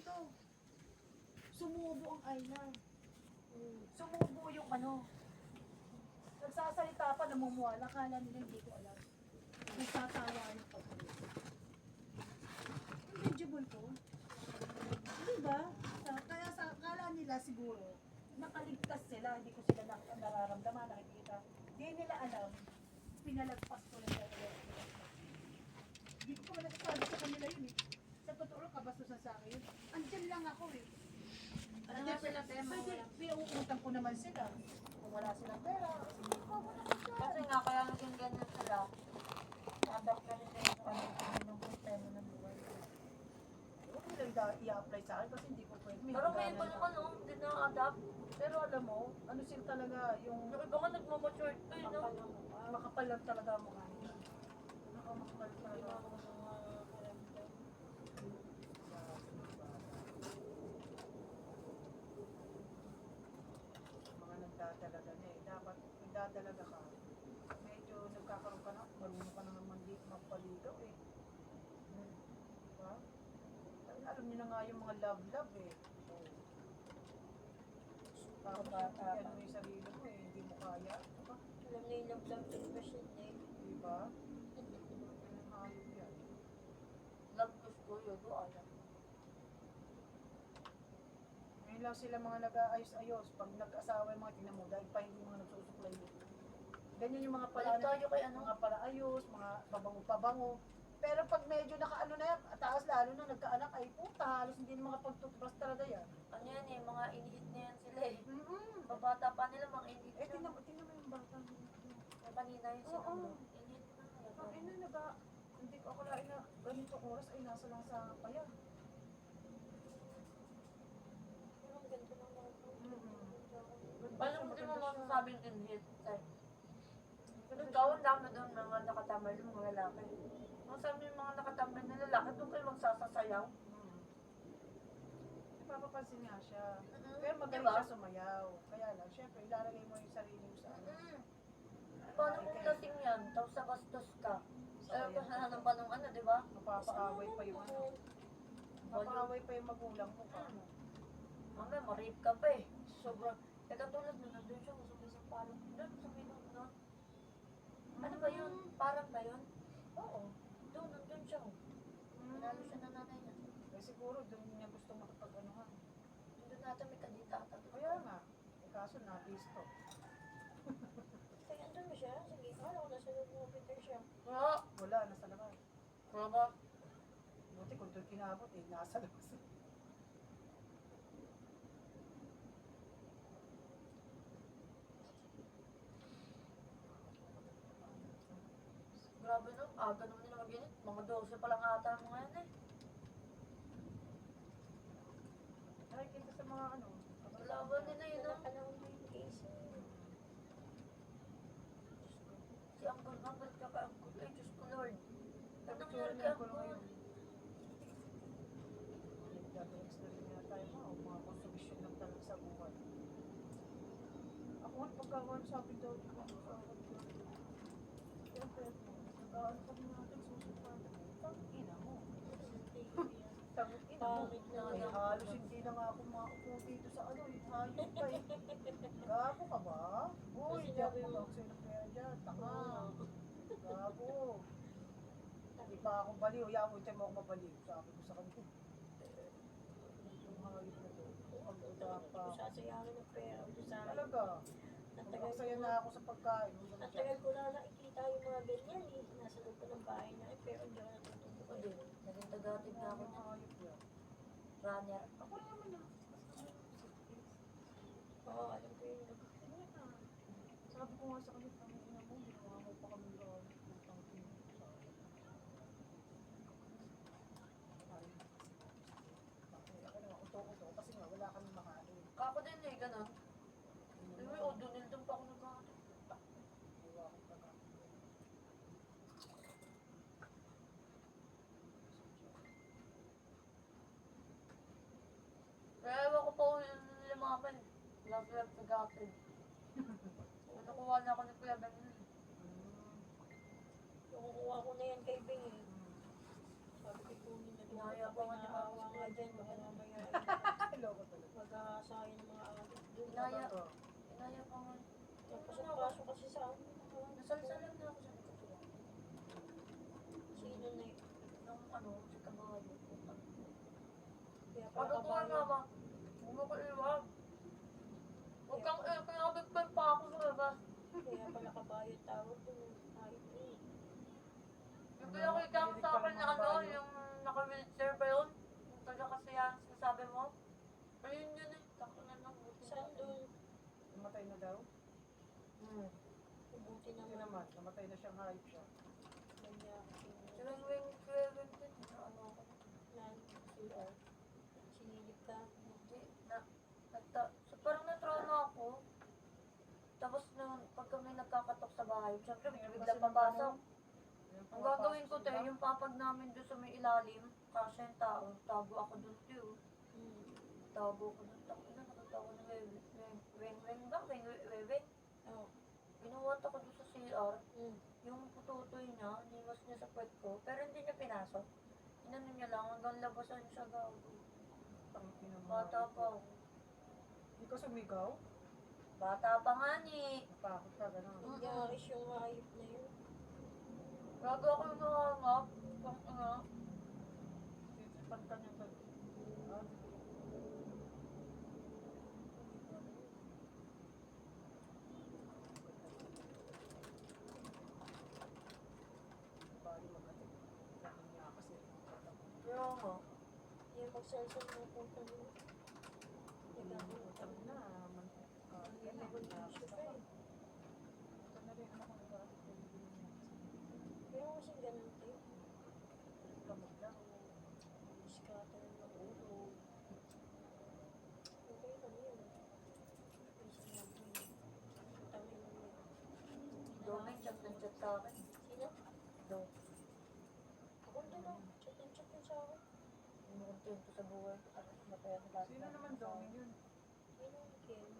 dito. Sumubo ang Ayla. Sumubo yung ano. Nagsasalita pa, namumuwala. Kala nila hindi ko alam. Nagtatawa yung pag-ulit. Invisible ko. Diba? Kaya sa kala nila siguro, nakaligtas sila, hindi ko sila nararamdaman, nakikita. Hindi nila alam, pinalagpas ko lang sa hindi ko pa nagsasabi sa kanila yun eh. Sa totoo lang, kabastusan sa akin yun. Andyan lang ako eh. Ano nga sila, Tema? Pwede, pinauutang ko naman sila. Kung wala silang pera, hindi ko ako nakasya. Kasi nga, kaya naging ganyan sila. Adapt na rin yung pamilya ng sistema ng buhay. Huwag nila i-apply sa akin kasi hindi ko pwede. Pero may iba naman, no? Hindi na-adapt. Pero alam mo, ano sila talaga, yung Yung iba nga nagmamature pa eh, no? makapal lang talaga ang mukha nila. Nakamakapal talaga. Mga nagdadalaga na eh. Dapat nagdadalaga ka. Medyo nagkakaroon ka na, marunong ka na naman dito magpaligaw eh. Diba? Alam niyo na nga yung mga love-love eh. Parang ano mo yung sarili mo eh, hindi mo kaya. Diba? Alam na yung love-love expression eh. Diba? Ang hayop yan. Love gusto yun, do alam. Ngayon lang sila mga nag-aayos-ayos. Pag nag-asawa yung mga tinamo, dahil pa hindi mga nagsusuklay. Ganyan yung mga Balik tayo kay ano? mga palaayos, mga pabango-pabango. Pero pag medyo nakaano na yan, taas lalo na nagkaanak, ay puta, halos hindi na makapag-toothbrush talaga yan. Ano yan eh, mga inhit na yan sila eh. Mm-hmm. Babata pa nila, mga inhit Eh, na. tingnan mo yung bata. Yung kanina yung Oo. sinundo. Inhit na. Ang ina, hindi ko akalain na ganitong oras ay nasa lang sa payan. Pero ang ganda ng mga ito. Mm-hmm. Paano mo din mo masasabing inhit? Ikaw, ang dami doon mga nakatambay ng mga lalaki. Ang sabi ng mga nakatambay na lalaki, doon kayo magsasasayaw. Papapansin nga siya. Mm-hmm. Pero magaling Diba? siya sumayaw. Kaya lang, syempre, ilalagay mo yung sarili mo sa ano. Paano kung lasing yan? Tapos nakastos ka. Pero Sayang. kasalanan pa nung ano, di ba? Mapapaaway pa yung ano. Mapapaaway pa yung magulang mo pa. Mamaya, ma-rape ka pa eh. Sobrang, eh katulad na nandun siya, masabay sa parang, doon sa minong na. Ano ba yun? Parang ba yun? Oo. Doon, nandun siya. Pinalo siya na nanay niya. Eh siguro doon niya gusto makapag-anuhan. Nandun natin may kandidata. Kaya nga. Eh kaso na-listo. Kaya andun na siya. Sige, akala ko nasa loob ng Peter siya. Oo. Wala, nasa labas. Baba. Buti kung doon kinabot eh, nasa labas. Grabe no, aga naman nila mag-init. Mga 12 pa lang ata mo ngayon eh. Nakikita sa mga ano. Laban nila yun no. Si Uncle, mabalik ka kay Uncle. Ay, Diyos ko Lord. Ano nangyari kay Uncle? Nagdadalags na rin nga tayo mga konsumisyon lang talaga sa buwan. Ako nga pagkakuhan sabi daw ko sa akin. Siyempre, ano kami natin susupan. Tangina mo. Tangina mo. Ay, halos hindi na nga ako makaupo dito sa ano. Hayop pa eh. Gago ka ba? Uy, hindi ako magsinapera dyan. Tanga. Gago. Hindi pa ako baliw. Yamoy tayo mo ako mabaliw. Sabi ko sa kanila. Yung hayop na to. Ang uda pa. Sasayangin ng pera ko sa akin. Talaga. Masaya na ako sa pagkain. Ang tagal ko na nakikita yung mga ganyan eh. Nasa loob ko ng bahay na eh. Pero hindi ako natututo ko din. Naging tagatid na ako na runner. Ako naman na. Oo, alam ko yun. Sabi ko nga sa kanila, ang ina mo, ginawa mo pa kami gawin. Putang ina mo sa akin. Ako naman, uto-uto kasi nga wala kami makain. Kako din eh, ganun. Alam mo yung O'Donnell doon pa ako nagkakalit. Iwa ko pa kami. Kaya ewan ko pa yung limaman. Love nag-akin. Nakuha na ako ng Kuya Ben. Yung kukuha ko na yan kay Bing eh. Sabi ko kunin na. Pinaya pa nga niya. Nga dyan, baka mamaya Ano ko nga mama? Huwag mo ko iwag. Huwag kang kinabigpag pa ako sa labas. Kaya pala kabayo tawag dun. Ayun eh. Yung pinakita mo sa akin na ano, yung naka-wheelchair ba yun? Yung taga kasi yan, sinasabi mo? Ayun yun eh. Tako na lang. Buti Saan na. dun? Namatay na daw. Buti Hindi naman. naman, namatay na siyang hayop siya. Kanya Sinangwing kuwewing din. Ano ako? nan CR. Sinilip ka. Hindi. So, parang na-trauma ako. Tapos nung pag kami nagkakatok sa bahay, syempre bigla papasok. Ang gagawin ko tayo, yung papag namin doon sa may ilalim, kasi yung tao, tago ako doon too. Tago ko doon, tago na, nakatawa na weng-weng ba? Weng-weng? Oo. Inuwat ako doon sa CR, Mm. yung pututoy niya, niwas niya sa puwet ko, pero hindi niya pinasok. Inano niya lang, hanggang labasan siya gago. Bata pa ako. Hindi ka sumigaw? Bata pa nga ni. Natakot ka, gano'n. Nangyari yung hayop na yun. Gago ako yung nakangap. Pang nga. Titipan ka niya doon. Ah, bali magating. Galing niya kasi. Kaya nga. Yung magsalsal mo kung kano. Utang na. Ang gagawin mo siya pa eh. Ito na rin anak ko nag-aaral. Pero kasi ganun tayo. Kamot lang. Scatter ng ulo. Okay lang yun. Minsan lang yun. Tangin lang yun. Doming chat ng chat sa akin. Sino? Dom. Ako din lang. Chat and chat yun sa akin. Umukontento sa buhay ko. Tapos mataya na lahat. Sino naman doming yun? Sino yung Ken?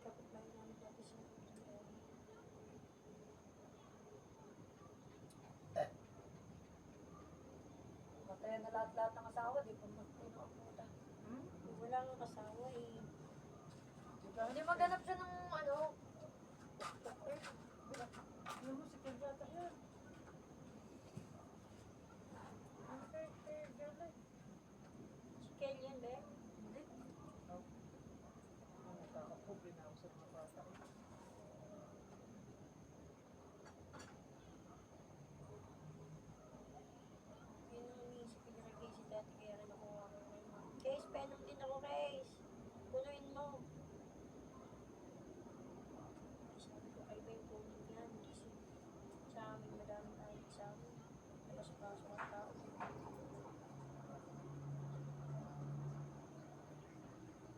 Kapit-bahay namin dati sa Pilipinas. Mataya na lahat ng asawa. Di pa magtino ang puta. Hmm? Wala nga kasawa eh. Hindi maghanap siya ng ano. Ano mo si Kelgata yan? Ano kay Gala? Si Ken yan, be? Hindi. Nakakapobre na ako sa mga bata. Yun ang iniisip ko niya kay Casey dati kaya rin ako ngayon. Case, penom din ako, Case. Punuin mo. Sabi ko, ay ba yung punin yan? Kasi sa amin, madaming ayot sa amin. Labas-pasok ang tao.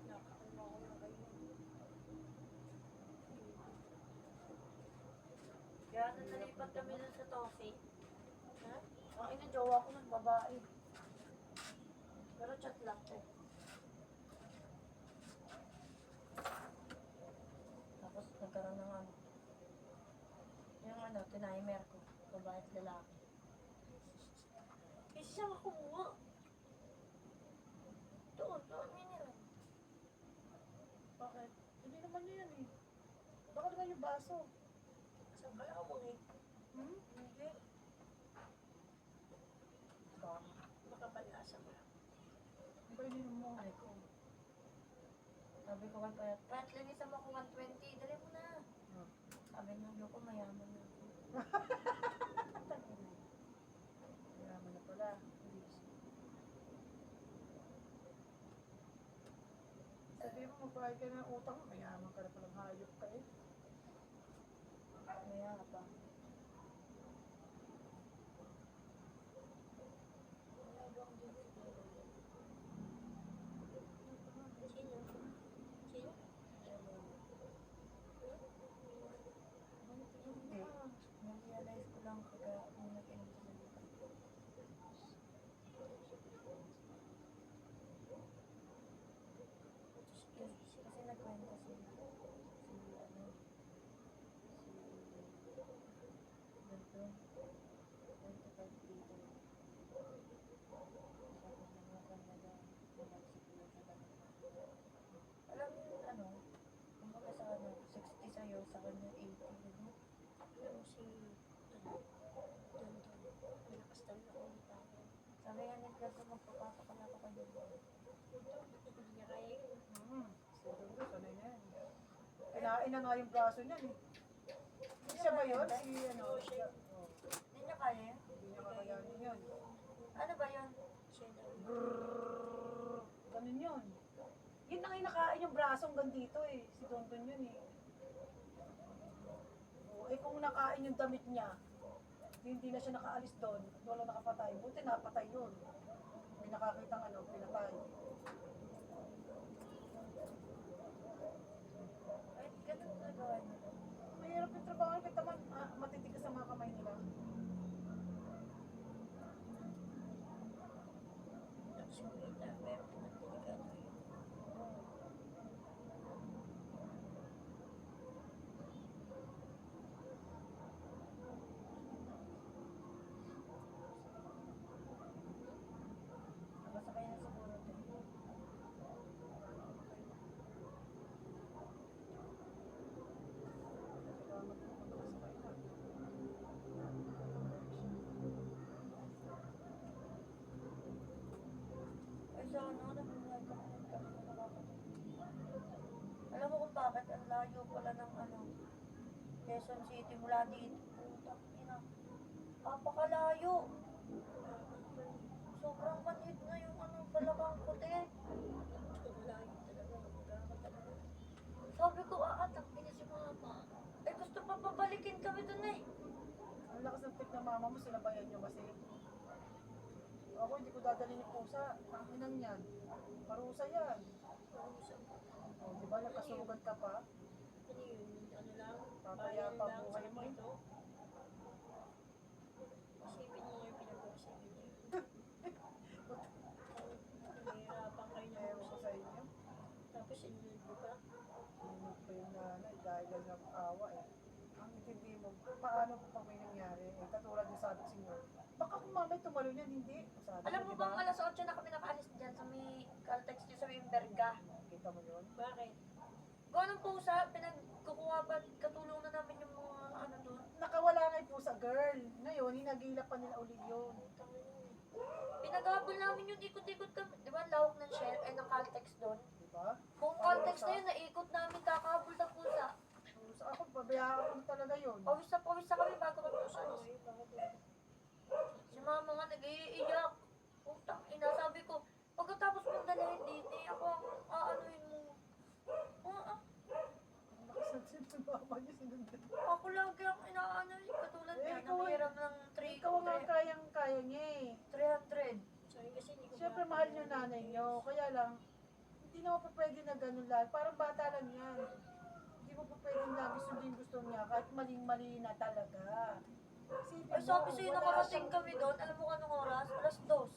Nakakuha ko na kayo. Kaya nung nalipat kami dun sa Tosi, Ha? ang ina-jowa ko ng babae. Pero chat lang eh. Tapos nagkaroon ng ano. Yung ano, tinimer ko. Babae at lalaki. Kasi siya nga kumuha. Doon, minira. Bakit? Hindi naman niya yan eh. Baka naman yung baso. Sa kalawang eh. Hmm? Hindi. Baka. Makapanlasa mo. Ang kainin mo. Ay ko. Sabi ko kay Payat, Payat, linisan mo ako 120. Dali mo na. Hmm. Sabi ng loko, mayaman na ako. Mayaman na pala. Sabi mo, magbayad ka na ng utang, mayaman ka na palang hayop ka eh. Maya pa. Sino? Sino? Hindi. Na-realize ko lang kaya nung nag-end sa salita. Kasi nagkwento si ano, Dalton, 25 dito. Sabi niya nga kanya nag-siguro siya ganun. Alam mo yung ano, kumbaga sa ano, 60 sa'yo, sa kanya 80, ano? Yung si... Ano? Dandon. Malakas talaga ako ng tao. Kasi magpapasok ka na ako kayo. Hindi niya kaya yun. Si Dondo, sanay na yan. Kinain na nga yung braso niyan eh. Siya ba yun? Si ano? Siya. Oh, Hindi niya kaya yun? hindi niya kakayanin yun. Ano ba yun? Siya na. Brrrr. Ganun yun. Yun ang inakain yung braso hanggang dito eh. Si Dondon yun eh. Oh, eh kung nakain yung damit niya, hindi na siya nakaalis doon at wala nakapatay. Buti napatay yun. May nakakitang ano, pinatay. Ay, ganun na gawin nila. Mahirap yung trabaho kita man, matitigas ang mga kamay nila. Tapos kumita. Pero pinagdelikado yun. Nakasakay na siguro ito. Ay, sa ano, nag-vlog kami kami na nakakatawa. Alam mo kung bakit? Ang layo pala ng ano, Quezon City mula dito. Putang ina. Napakalayo. Sobrang manhid na yung ano, balakang puti. Malayo talaga. Magkaka talaga. Sabi ko, aatak niya si mama. Eh, gusto pa pabalikin kami dun eh. Ang lakas ng tip ng mama mo, sinabayan niyo kasi. Ako hindi ko dadalhin yung pusa. Ang inang yan. Parusa yan. Pausap. O, di ba nagkasugat ka pa? Ano yun? Ano lang? Papaya Bayan pa lang buhay sa mo eh. dito. Isipin niyo yung pinag-uusapin niyo. Nahihirapan kayo ng Ewan ko usap. sa inyo. Tapos inunod mo pa. Hinug pa yung nanay dahil lang nag-awa eh. Ang intindi mo, paano pag may nangyari? Eh, katulad yung sabi sa inyo, baka kung mamay tumalo niyan, hindi. Sabi Alam ko, mo di bang ba? alas 8 na kami nakaalis dyan sa may Caltex dyan sa may Berga? Kita mo yun? Bakit? Gawa ng pusa, pinagkukuha pa, katulong na namin yung mga ano doon. Nakawala nga yung pusa, girl. Ngayon, hinagila pa nila uli yun. Pinaghabol namin yun, ikot-ikot kami. Di ba, ang lawak ng shell, ay ng Caltex doon. Di ba? Buong Caltex na yun, naikot namin, kakahabol na pusa. So, ako, pabayaan ko talaga yun. Pawis na kami bago kami pusa. Ano yun? Bakit? Si mama nga nag-iiyak. Putang ina, sabi ko, pagkatapos mong dalhin dito, ako ang aanuhin mo. Ang lakas ng tip ng mama niya, sinundan. Ako lagi ang inaano, katulad Eh, niya, ikaw nanghiram ng Ikaw ang nga kayang-kaya niya eh. 300. Sorry kasi hindi ko Siyempre, mahal niyo nanay niyo. Kaya lang, hindi naman pa pwede na ganun lang. Parang bata lang yan. Hindi mo pa pwede lagi sundin gusto niya kahit maling-mali na talaga. Isipin Ay, sabi sa'yo, wala nakarating siyang- kami doon. Alam mo anong oras? Alas 2.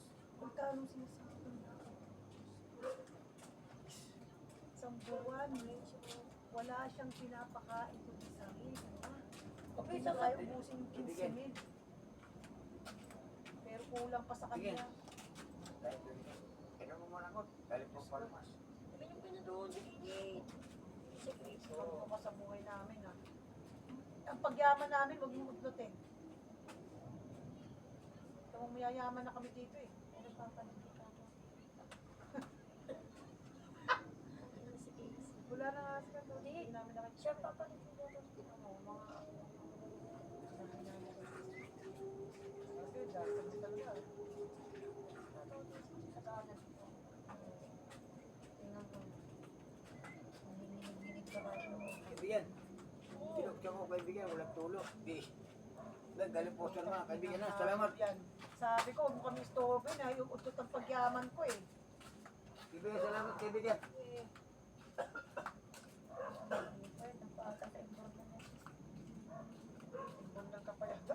Magkano sinasabi niya? Isang buwan, wala siyang pinapakain kundi sarili. Okay, Hindi na kaya sasabi. ubusin yung 15,000. Pero kulang pa sa kanya. Kailan mo muna ako? Galing po palmas. Sabi niyo pinanood. Sige. Sekreto. Ito ka sa buhay namin ha. Ang pagyaman namin, huwag mong utlutin. Ito mong mayayaman na kami dito eh. Ano pa paligid ka to? Sige. Wala na nga sila doon. Hindi. Hindi namin nakikita. Siya pa paligid ka to. Ano, mga... Kasi dahil sa talaga. Sa kanan ko. Tingnan mo. Nanginginig ka ba yung... Kaibigan. Tinuksan ko kaibigan, walang tulog. Di. Galing po sa mga kaibigan na. Salamat. Yan. Sabi ko, huwag mo kami istorbo na. Yung utot ang pagyaman ko eh. Kaibigan, salamat kaibigan. Ay, napaka sa importan na. Ibon lang ka pa yata.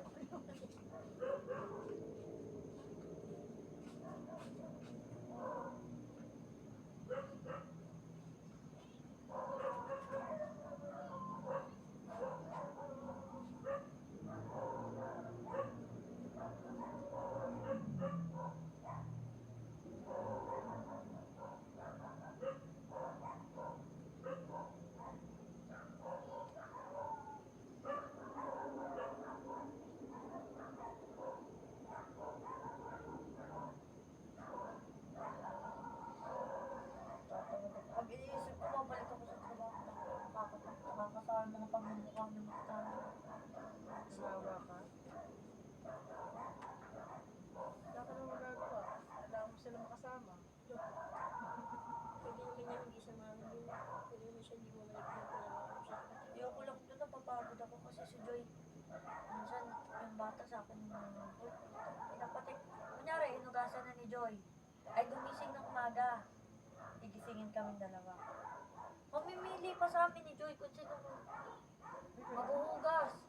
sa akin, pinapatay. Kunyari, inugasan na ni Joy. Ay gumising ng umaga. Gigisingin kami dalawa. Mamimili pa sa amin ni Joy kung sino maghuhugas.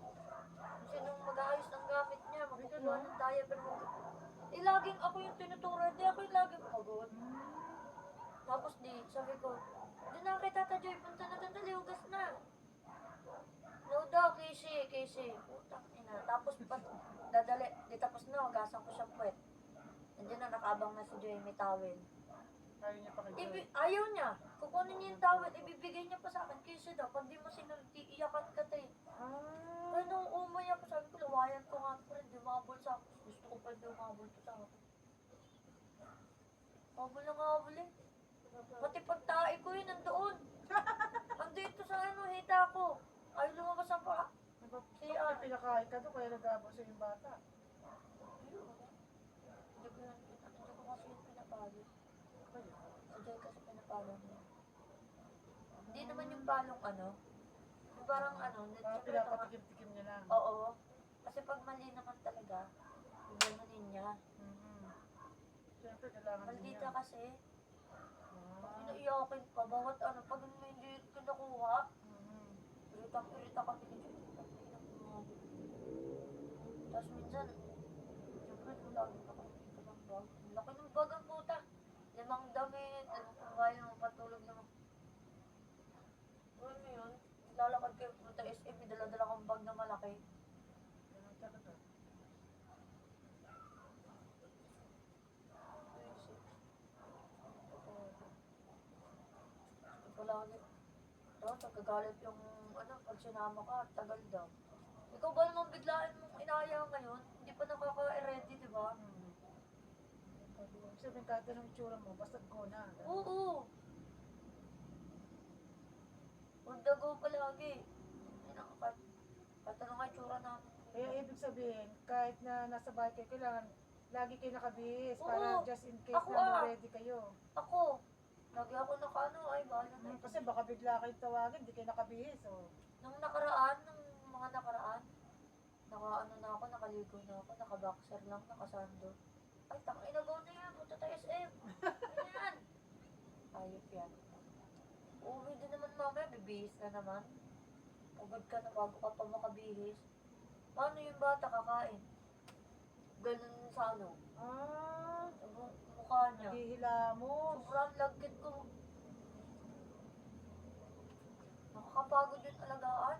Kung sino mag-aayos ng gamit niya, magkukuha ng diaper. Eh, laging ako yung tinuturo, hindi ako yung laging pagod. Tapos sabi ko, di na kay Tata Joy, punta na doon, dali, hugas na. No daw, Casey. Putang ina. Tapos dadali, di tapos na, hugasan ko siyang puwet. Nandiyan na, nakaabang na si Joy, may towel. Ayaw niya pa kay Joy. Ayaw niya. Kukunin niya yung towel, ibibigay niya pa sa akin. Casey daw, pag di mo sinunod, iiyakan ka tayo. Kaya nung umaya pa, sabi ko, lawayan ko nga pa rin, di umabol sa akin. Gusto ko pa di umabol to sa akin. Habol na nga habol eh. Pati pagtae ko yun, nandoon. Andito sa hita ko. Ayaw lumabas ang pa. Bakit pinakain ka doon kaya nag-aabot sa yung bata? Hindi ko kasi yung pinapalo. Si Joy kasi pinapalo niya. Hindi naman yung palong yung parang Parang pinapatikim-tikim niya lang. Oo. Kasi pag mali naman talaga, ganonin niya. Siyempre, kailangan din Maldita niya. kasi. Inaiyakin pa. Bawat pag hindi ko nakuha, irita kami ni Joy. Tapos minsan, siyempre, lagi na kami dito ng bag. Ang laki ng bag ang puta. 5 damit, kaya ng patulog naman. Ano yun? Lalakad kayo punta SM, may dala-dala kong bag na malaki. Ganun talaga. Palagi. Tapos nagkagalit yung pag sinama ka, tagal daw. Ikaw ba naman biglaan mong inaya ngayon? Hindi pa nakaka-ready, di ba? Ibig sabihin, kahit anong itsura mo, basta go na. Oo. Huwag na go palagi. Ay, katanong nga itsura namin. Kaya ibig sabihin, kahit na nasa bahay kayo, kailangan lagi kayo nakabihis Oo. para just in case Ako, na ready kayo. Ako, lagi ako ay bahala na. Kasi baka bigla kayo tawagin, di kayo nakabihis. Nung mga nakaraan, na ako, nakaligo na ako, nakaboxer lang, nakasando. Ay, tangina, go na yan, punta tayo SM. Ano yan? Ayop yan. Uuwi din naman mamaya, bibihis na naman. Pagod ka na bago ka pa makabihis. Paano yung bata kakain? Ganun sa sa mukha niya. Naghihilamos. Sobrang lagkit ko. Nakakapagod yung alagaan.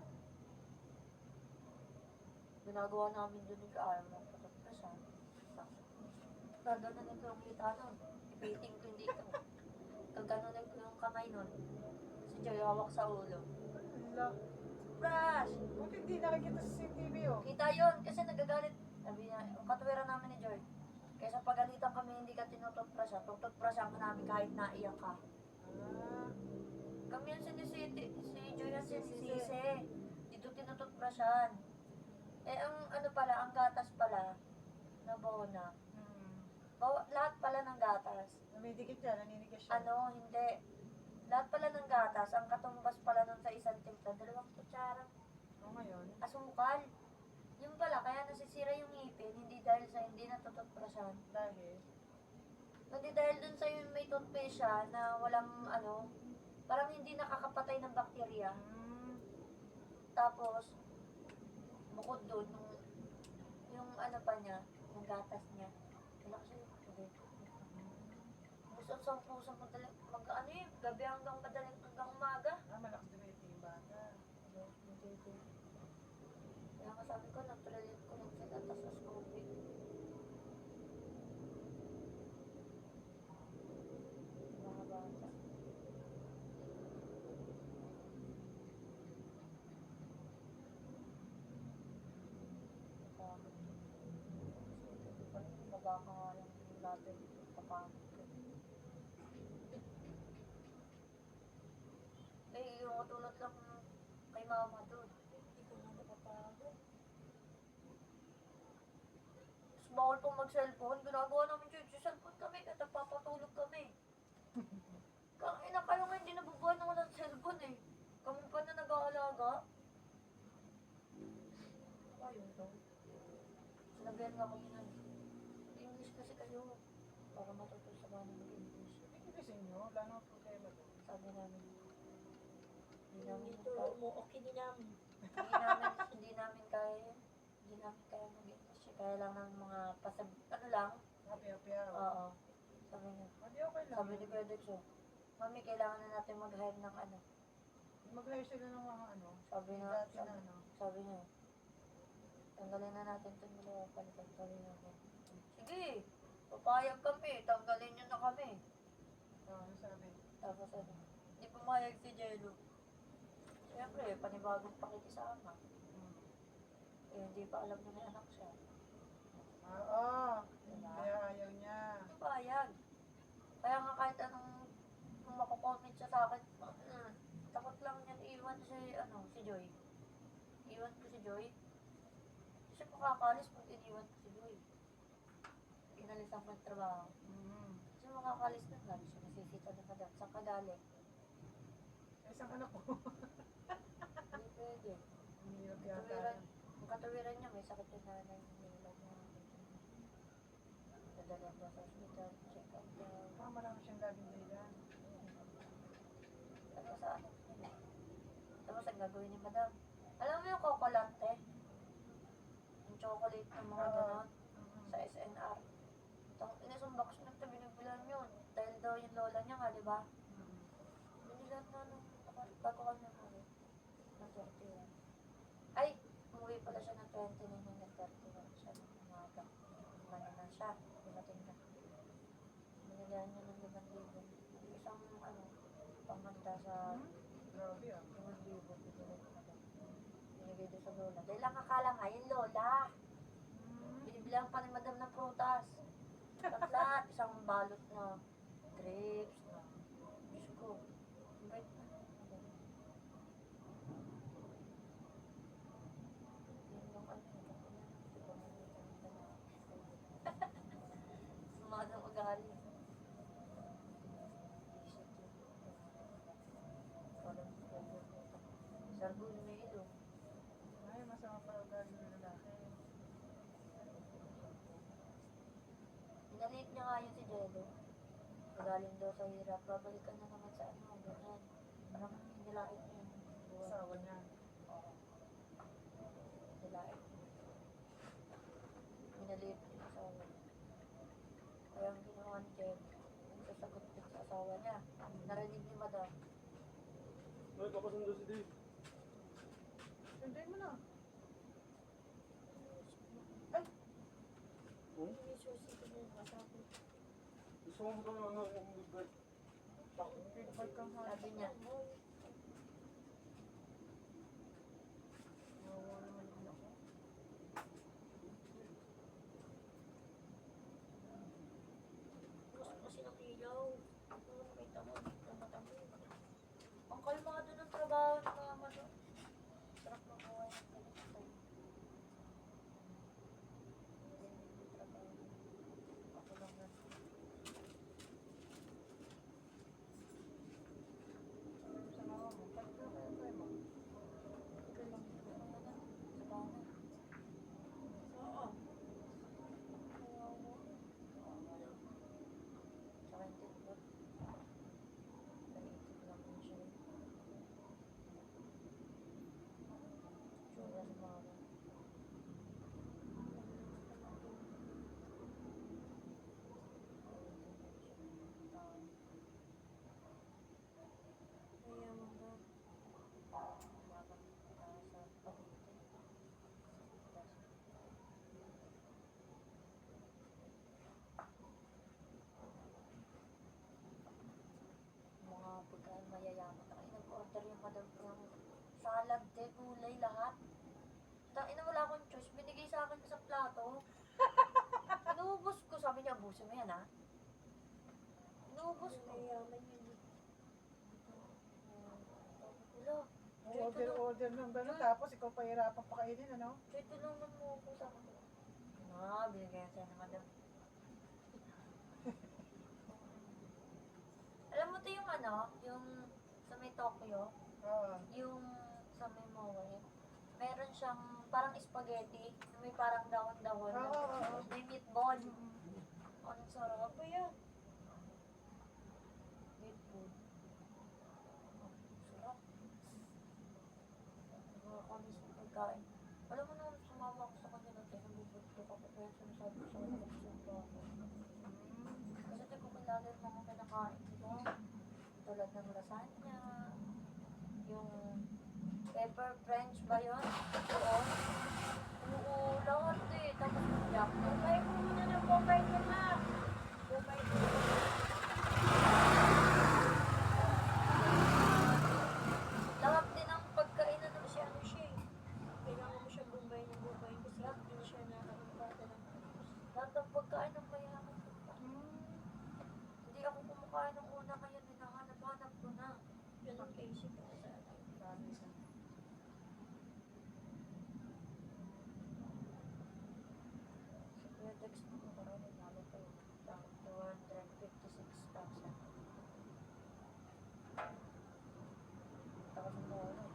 Ginagawa namin doon yung ayaw ng patagpasan. Gaganunin ko yung kita nun. Ipiting ko yung dito. Gaganunin ko yung kamay nun. Si Joy hawak sa ulo. Ala. Brush! Buti hindi nakikita sa CCTV Kita yun kasi nagagalit. Sabi niya, katuwiran namin ni Joy. Kaysa pagalitan kami hindi ka tinututprasyan, tututprasyan ka namin kahit naiyak ka. Kami yung sinisiti, si Joy yung sinisisi. Dito tinututprasyan. Eh ang ang gatas pala, na bona. Lahat pala ng gatas. Namidikit siya, naninigas siya. Hindi. Lahat pala ng gatas, ang katumbas pala nun sa isang timpla, 2 kutsara. Ngayon? Asukal. Yung pala, kaya nasisira yung ngipin, hindi dahil sa hindi natututprasyan. Dahil? Hindi dahil dun sa yung may toothpaste siya na walang parang hindi nakakapatay ng bakterya. Tapos, bukod dun, yung pa niya, yung gatas niya. Wala kasi yung tubig. Gusto sa puso madaling, gabi hanggang umaga. Malakas dumiti yung bata. Kaya nga sabi ko, nagpalalit ko ng sila, tapos scooping. Mga bata. Mabaka nga yung natin kapamit ko. Yung katulad lang kay mama doon. Hindi ko nga napapagod. Mas bawal pong mag-cellphone. Ginagawa namin yun. Sa cellphone kami. At nagpapatulog kami. Kayo nga hindi nabubuhay na walang cellphone eh. Kami pa na nag-aalaga. Ayun daw. sinabihan nga kami nun. English kasi kayo. Para matuto sa mga mag-English. English nyo, wala nang problema doon. Sabi namin. Hindi namin Dito, kaya. umuokay din namin. Hindi namin kaya yun. Hindi namin kaya mag-English. Kaya lang ng mga ano lang. Happy-happy. Oo. Sabi niya. Hindi, okay lang. Sabi ni Kuya Dexo, Mami, kailangan na natin mag-hire ng ano. Mag-hire sila ng mga ano. Sabi na, Dati na ano. sabi niya, tanggalin na natin ito nila palitan. Sabi niya, sige, papayag kami, tanggalin niyo na kami. Ano sabi? Tapos ano, hindi pumayag si Jello. Siyempre, panibagong pakikisama. Eh, hindi pa alam na may anak siya. Oo. Diba? Kaya ayaw niya. Pumayag. Kaya nga kahit anong mako-comment siya sa akin, takot lang niyan iwan si Joy. Iwan ko si Joy. Kasi makakalis pag iniwan ko si Joy. Inalisan ko yung trabaho. Kasi makakalis na lagi siya nasisita ng madam. Saan ka galing? Isang anak ko. Hindi pwede. Ang hirap yata. Katawiran, ang katawiran niya, may sakit yung nanay nila niya. Nadala ba sa hospital, check up daw. Marami siyang laging dahilan. Ano sa ano? Tapos ang gagawin ni madam. Alam mo yung kokolante? Yung chocolate ng mga ganon sa SNR. Inisang box na ito, binigbilan yun. Dahil daw yung lola niya nga, di ba? Binilan na nung bago kami umuwi. Ng 31. Ay, umuwi pala siya ng 20 nung nag-31 siya ng umaga. Umano na siya, dumating na. Binilan niya ng 5,000. Isang pamanda sa Grabe ah. 5,000. Binigay doon sa lola. Dahil lang akala nga yung lola. Binibilang pa ni madam ng prutas. Lahat, isang balot na grapes na. Diyos ko. Bait na. Yun yung sumadang ugali. Sargun na ilong. Ay, masama pa ugali ng lalaki. Inalit niya nga yun si Jello. Magaling daw sa hirap. Babalikan na naman sa ganyan. Parang nilait niya yung buwan. Asawa niya. Oo. Nilait. Minalit yung asawa niya. Kaya ang ginawa ni Jello, yung sasagot din sa asawa niya. Narinig ni madam. Ay, kapasundo si Dave. Sunduin mo na. Hmm? May susi ko din masabi. Gusto mo ba ng big-bike? Big kang Sabi niya, Nawawa naman yung anak ko. Gusto kasi ng ilaw. Ano nakita mo? Dito ang mata mo. ang kalmado ng trabaho ng mga mado. Sarap magawa ng ganito. Hindi trabaho. Ako lang na. Sa mama mo, pag ka kaya tayo mo. Galing ko na yan. Sa bana. Oo. Tsaka yung tikbot. Naiitip lang yun siya. Tsura ni mama. Mayaman na. Mama, sa pagkita. Mga pagkain mayayaman. Ay, nag-order yung madam ng salad, gulay, lahat. Ina, wala akong choice. Binigay sa akin sa plato. Inuubos ko. Sabi niya, abusin mo yan, ha? Inuubos ko. Mayaman yun. Wala. Order ng gano'n, tapos ikaw pahirapan pakainin, ano? Choy, tulungan mo ako sa akin. Binigay yan sa'yo ng madam. Alam mo to yung yung sa may Tokyo, Oo. yung sa may Mowai, may meron siyang parang spaghetti, na may parang dahon-dahon. Oo. May meatball. Anong sarap ba yan? Meatball. Sarap. Nakakamiss ng pagkain. Alam mo nung sumama ako sa kanila, nabubulto ako kaya sinasabi ko sa kanila magsundo ako. Kasi di ko kilala yung mga kinakain nila. Tulad ng lasagna, yung pepper french ba yun? Oo. Oo, lahat eh. Tapos yung jack. Bumay ko muna ng bumay ko na. Bumay ko. Lahat din ang pagkainan ng Kasi ano siya eh. Kailangan mo siya bumay ng bumay. Kasi hindi siya na ano bata ng lahat ng pagkain ng mayaman. Hindi ako kumakain ng una kaya hinahanap-hanap ko na. yun ang basic na sa atin. Kaya text mo ko marami nalo ko. 256,000. Tapos mo ano.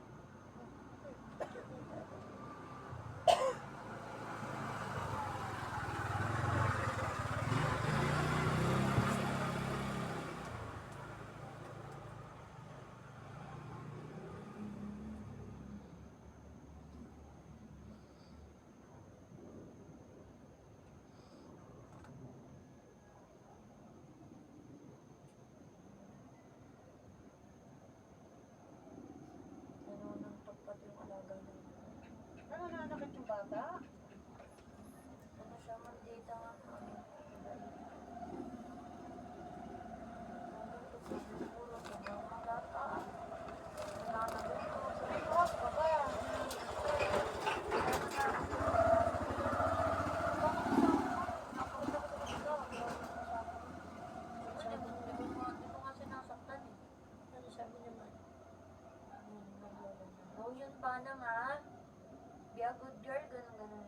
Ano nang tapat yung alaga na yun. Ano na nakit yung bata? Ano siya, maldita nga kami. Siguro sa mga bata. Wala na dito. May cross pa ba? Ano sabi naman? Oh, yun pa naman. Be a good girl, ganun.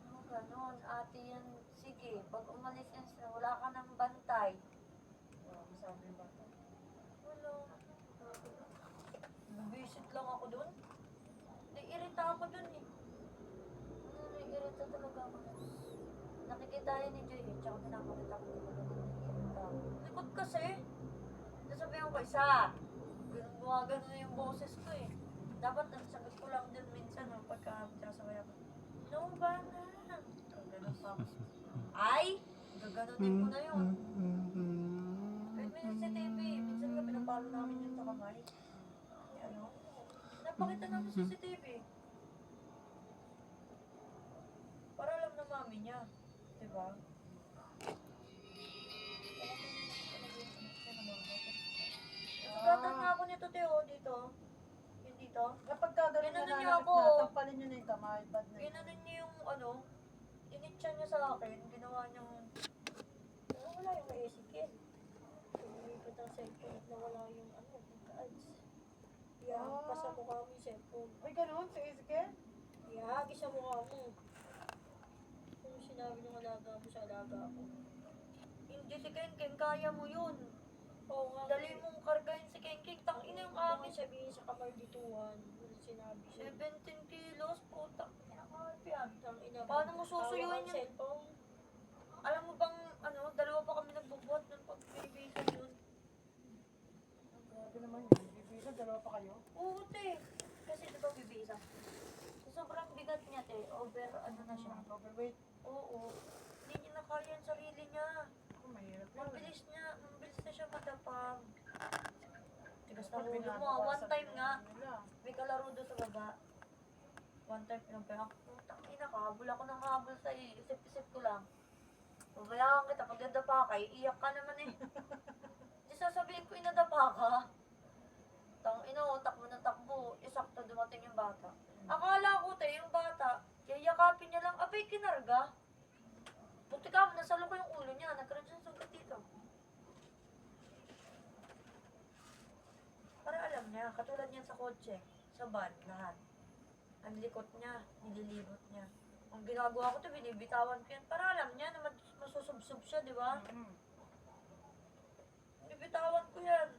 Oh, ganun. Ate yan, sige, pag umalis yan, wala ka ng bantay. Sabi yung bata. Wala. Visit lang ako dun. Naiirita ako dun eh. Naiirita talaga ako dun. Nakikita rin ni Joy eh, tsaka pinapakita ko dito dun. Naiirita ako. Likod kasi. Nasabihan ko isa. Ganun na yung boses ko eh. Dapat nagsagot ko lang din minsan no, pagka pinasabay ako. No ba na? Ganun pa ako. Ay! Gaganunin ko na yun. Kahit minsan sa TV, minsan nga pinapalo namin yun sa kamay. Ano? Napakita namin sa CCTV. Para alam na mami niya. Diba? Sugatan nga ako nito, Teo, dito. Yung dito. Kapag kagano'n na Ginanon niyo nanakit ako. na, tampalin nyo na yung kamay. Bad na yun. Ginanon niya yung ano, initcha niya sa akin, ginawa niyang, Wala yung ASIC-in. Pumilipat ang cellphone at nawala yung ano, pagka-ads. Iyahampas sa mukha mo yung cellphone. Ay, ganun? Sa Ezekiel? Ihagi sa mukha mo. Ano sinabi ng alaga mo sa alaga ko? hindi si Ken, kaya mo yun. Oo nga. Dali mong kargahin si Ken, tangina yung amin. Sabihin sa kamardituan. Ano sinabi siya? 17 kilos, puta. Kinakaharap yan. Ang ina mo. Paano mo susuyuin Hawak ang yun? cellphone. Alam mo bang, ano, dalawa pa kami nagbubuhat ng pag-babysan yun. Grabe naman yun. Bibisa, dalawa pa kayo. Oo, te. Kasi di ba bibisa? So, sobrang bigat niya, te. Over, ano na siya. Overweight. Oo. Hindi niya na kaya yung sarili niya. Ako, mahirap yun. Mabilis na siya matapang. Tigas na Dapat ulo mo. binabawasan One time yung nga, nila. may kalaro doon sa baba. One time, pinabayaan ko. Tangina ka, habol ako ng habol sa iyo. Isip-isip ko lang. Pabayaan kita, pag nadapa ka, iiyak ka naman eh. Di sasabihin ko, inadapa ka. Tangina, takbo na takbo. Isakto dumating yung bata. Akala ko, te, yung bata, yayakapin niya lang, abay, kinarga. Buti ka, nasalo ko yung ulo niya. Nagkaroon siya ng sugat dito. Para alam niya, katulad niyan sa kotse, sa van, lahat. Ang likot niya, nililibot niya. Ang ginagawa ko to, binibitawan ko yan. Para alam niya na masusubsub siya, di ba? Binibitawan ko yan.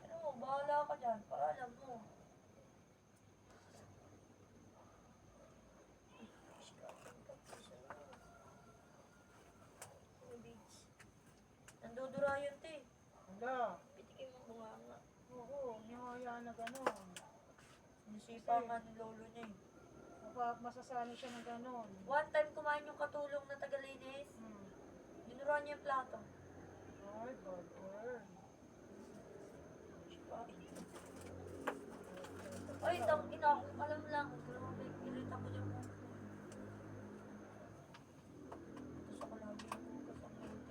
Ano mo, bahala ka dyan, para alam mo. nadudura yun, te. Wala. Pitikin mo bunganga. Oo, nihaya na gano'n. Nisipa nga ng lolo niya eh. Masasali siya ng gano'n. One time kumain yung katulong na tagalinis, Hmm. dinura niya yung plato. Ay, bad girl. Ay, tang ina, alam lang. Grabe, pilit ako dyan. Gusto ko lagi nagugas ang ngiti.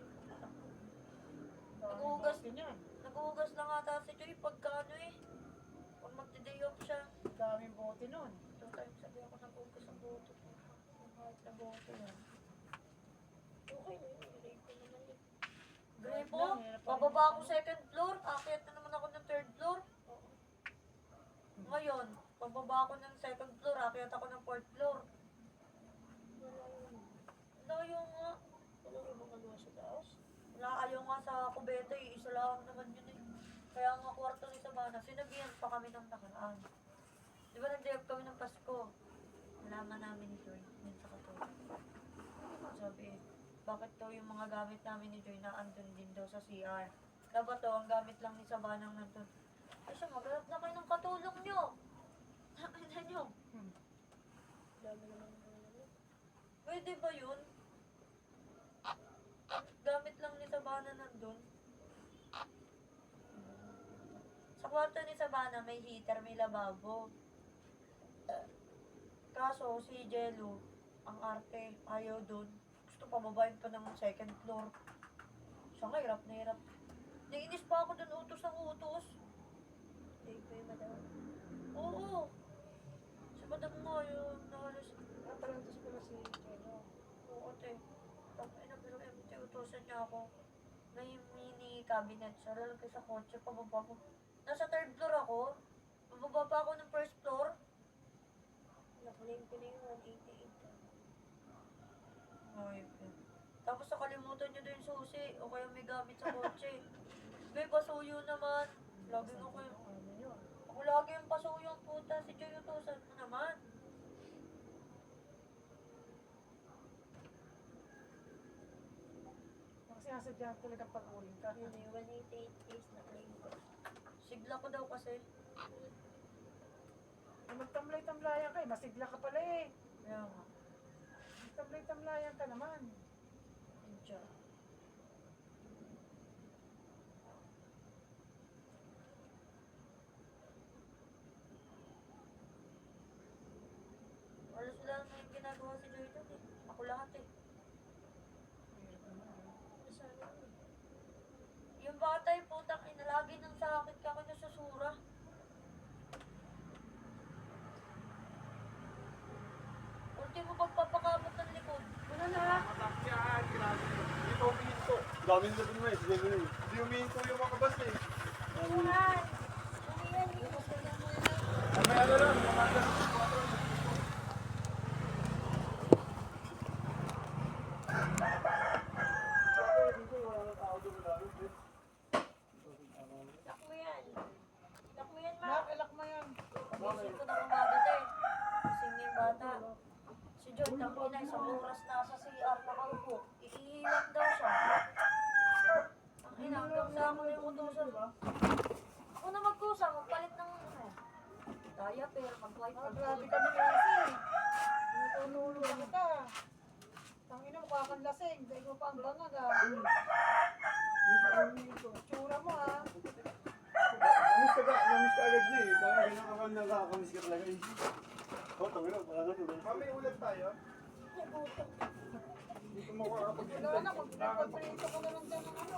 Nagugas. Din yan. Nagugas lang ata si Joy pagka ano eh. Pag magdi-day off siya. Daming bote nun. 2 times sabi ako nagugas ang boto. Ang kahit na boto lang. Okay na yun, nilagay ko naman yun. Gripo, pababa ako 2nd floor. Akyat na naman ako ng 3rd floor. Ngayon, pagbaba ako ng 2nd floor, akyat ako ng 4th floor. Wala yun. Layo nga. Wala yung mga luwa sa taas. Wala, ayaw nga sa kubeta eh. Isa lang naman yun eh. Kaya nga kwarto ni Sabana, sinabihan pa kami ng nakaraan. Di ba nag-day off kami ng Pasko? Nalaman namin ni Joy, yun sa katulad. Sabi, bakit daw yung mga gamit namin ni Joy na andun din daw sa CR? Dapat daw, ang gamit lang ni Sabana nandun. Ay siya, maghanap na kayo ng katulong nyo. Sabi na nyo. Dami naman ng ano. Pwede ba yun? Gamit lang ni Sabana nandun. Sa kwarto ni Sabana may heater, may lababo. Kaso si Jello, ang arte, ayaw dun. Gusto pababayin pa ng 2nd floor. Siya nga, hirap na hirap. Naiinis pa ako dun, utos ng utos. Hindi ko yung madami. Oo. Si Madam nga yun, nahalos. Napalantos ko na si Jello. Oo, te. Tapos pero empty, utusan niya ako. May mini cabinet siya, lalagay sa kotse, pababa ko. Nasa 3rd floor ako. Pababa pa ako ng 1st floor. Nakulim ko na yung 188. Ay, tapos nakalimutan niyo din susi o kaya may gamit sa kotse. May pasuyo naman. Lagi nga ko yung... Ano yun? Ako lagi yung pasuyo ang puta. Si Joy utusan mo naman. Kasi nasadyahan talaga pag-uling ka. Yun na yung 188 days na claim ko. Sigla ko daw kasi. Magtamlay-tamlayan ka eh. Masigla ka pala eh. Kaya nga. Magtamlay-tamlayan ka naman. Enjoy. Alas wala na yung ginagawa si Joy doon eh. Ako lahat eh. Sana yun. Yung bata yung putang ina, lagi nang sa akin ka ako nasusura. Ultimo pagpapakamot ng likod. Ano na? Matak yan, grabe. Hindi pa umihinto. Dami nila dun eh, sige nila eh. Hindi umihinto yung mga bus eh. Tuhan! Umiyan yun. Mamaya na lang, mamaya na. Lock mo yan. Lock mo yan, ma. Ilak mo yan. Isip ko na umaga din. Kasing niya yung bata. Si Joy, tangina, isang oras na sa CR nakaupo. Iiwan daw siya. Ang ina, hanggang sa ako na yung utusan. Ako na magkusa, magpalit ng ano. Diaper, mag-wipe. Grabe ka ng AC. Tinutunulo ka kita. Tangina mo kakanlasing. Dahil mo pa ang bangag ah. Tsura mo ah. Namiss ka agad niya eh. Kaya ganun ka nakakamiss ka talaga eh. Oh, tawin na, parang ganun. Mami, ulat tayo. Nagutom. Dito mo ko kapag Wala na, magprito ko na lang dyan ng ano.